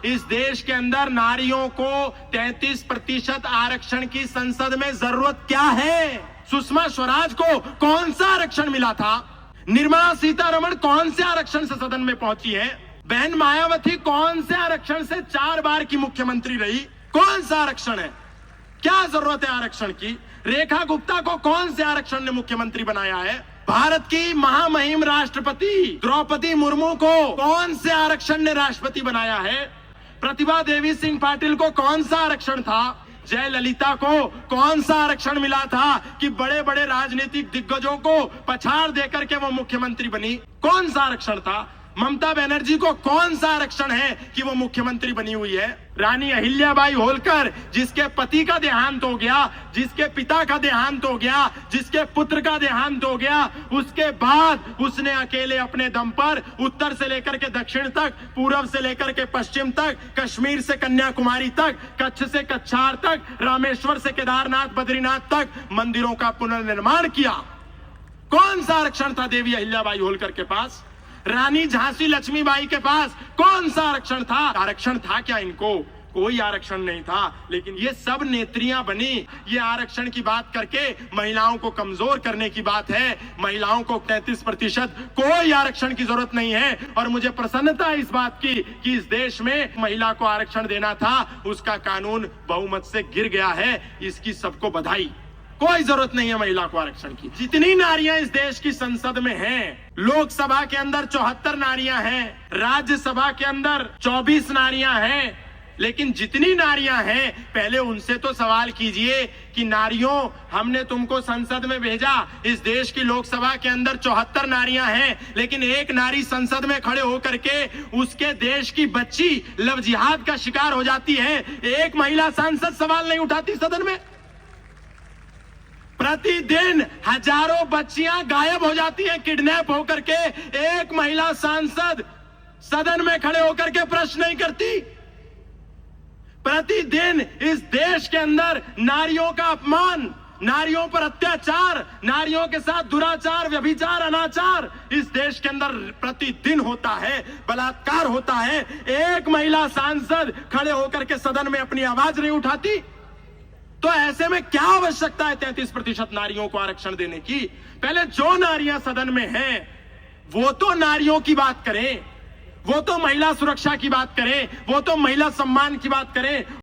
इस देश के अंदर नारियों को 33% आरक्षण की संसद में जरूरत क्या है? सुषमा स्वराज को कौन सा आरक्षण मिला था? निर्मला सीतारमण कौन से आरक्षण से सदन में पहुंची है? बहन मायावती कौन से आरक्षण से 4 बार की मुख्यमंत्री रही? कौन सा आरक्षण है? क्या जरूरत है आरक्षण की? रेखा गुप्ता को कौन से आरक्षण ने मुख्यमंत्री बनाया है? भारत की महामहिम राष्ट्रपति द्रौपदी मुर्मू को कौन से आरक्षण ने राष्ट्रपति बनाया है? प्रतिभा देवी सिंह पाटिल को कौन सा आरक्षण था? जयललिता को कौन सा आरक्षण मिला था कि बड़े बड़े राजनीतिक दिग्गजों को पछाड़ देकर के वो मुख्यमंत्री बनी? कौन सा आरक्षण था? ममता बनर्जी को कौन सा आरक्षण है कि वो मुख्यमंत्री बनी हुई है? रानी अहिल्याबाई होलकर, जिसके पति का देहांत हो गया, जिसके पिता का देहांत हो गया, जिसके पुत्र का देहांत हो गया, उसके बाद उसने अकेले अपने दम पर उत्तर से लेकर के दक्षिण तक, पूर्व से लेकर के पश्चिम तक, कश्मीर से कन्याकुमारी तक, कच्छ से कच्छार तक, रामेश्वर से केदारनाथ बद्रीनाथ तक मंदिरों का पुनर्निर्माण किया। कौन सा आरक्षण था देवी अहिल्याबाई होलकर के पास? रानी झांसी लक्ष्मीबाई के पास कौन सा आरक्षण था? आरक्षण था क्या इनको? कोई आरक्षण नहीं था। लेकिन ये सब नेत्रियां बनी। ये आरक्षण की बात करके महिलाओं को कमजोर करने की बात है। महिलाओं को 33% कोई आरक्षण की जरूरत नहीं है। और मुझे प्रसन्नता है इस बात की कि इस देश में महिला को आरक्षण देना था, उसका कानून बहुमत से गिर गया है। इसकी सबको बधाई। कोई जरूरत नहीं है महिला को आरक्षण की। जितनी नारियां इस देश की संसद में हैं, लोकसभा के अंदर 74 नारियां हैं, राज्यसभा के अंदर 24 नारियां हैं, लेकिन जितनी नारियां हैं, पहले उनसे तो सवाल कीजिए कि नारियों, हमने तुमको संसद में भेजा। इस देश की लोकसभा के अंदर 74 नारियां हैं, लेकिन एक नारी संसद में खड़े होकर के उसके देश की बच्ची लव जिहाद का शिकार हो जाती है। एक महिला सांसद सवाल नहीं उठाती सदन में। प्रतिदिन हजारों बच्चियां गायब हो जाती हैं किडनैप होकर के। एक महिला सांसद सदन में खड़े होकर के प्रश्न नहीं करती। प्रतिदिन इस देश के अंदर नारियों का अपमान, नारियों पर अत्याचार, नारियों के साथ दुराचार, व्यभिचार, अनाचार इस देश के अंदर प्रतिदिन होता है। बलात्कार होता है। एक महिला सांसद खड़े होकर के सदन में अपनी आवाज नहीं उठाती। तो ऐसे में क्या आवश्यकता है 33% नारियों को आरक्षण देने की? पहले जो नारियां सदन में हैं, वो तो नारियों की बात करें, वो तो महिला सुरक्षा की बात करें, वो तो महिला सम्मान की बात करें।